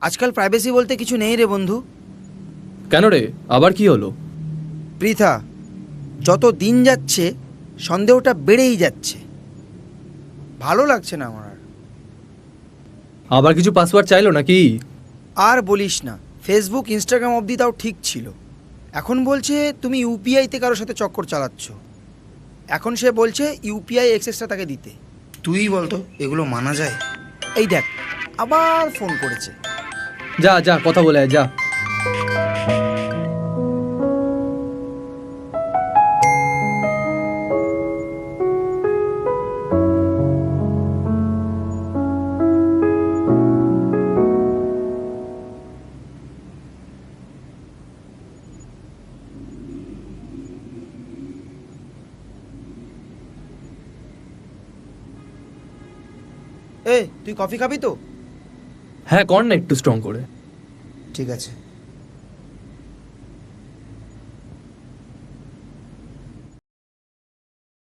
আজকাল প্রাইভেসি বলতে কিছু নেই রে বন্ধু। কেন রে, আবার কি হলো? পৃথা, যত দিন যাচ্ছে সন্দেহটা বেড়েই যাচ্ছে। ভালো লাগছে না আমার আর। আবার কিছু পাসওয়ার্ড চাইলো নাকি? আর বলিস না, ফেসবুক ইনস্টাগ্রাম অবধি তাও ঠিক ছিল, এখন বলছে তুমি ইউপিআইতে কারোর সাথে চক্কর চালাচ্ছ। এখন সে বলছে ইউপিআই অ্যাক্সেসটা তাকে দিতে। তুই বলতো এগুলো মানা যায়? এই দেখ, আবার ফোন করেছে। যা যা, কথা বলে আয়, যা। তুই কফি খাবি তো? হ্যাঁ, কর না একটু স্ট্রং করে। ঠিক আছে।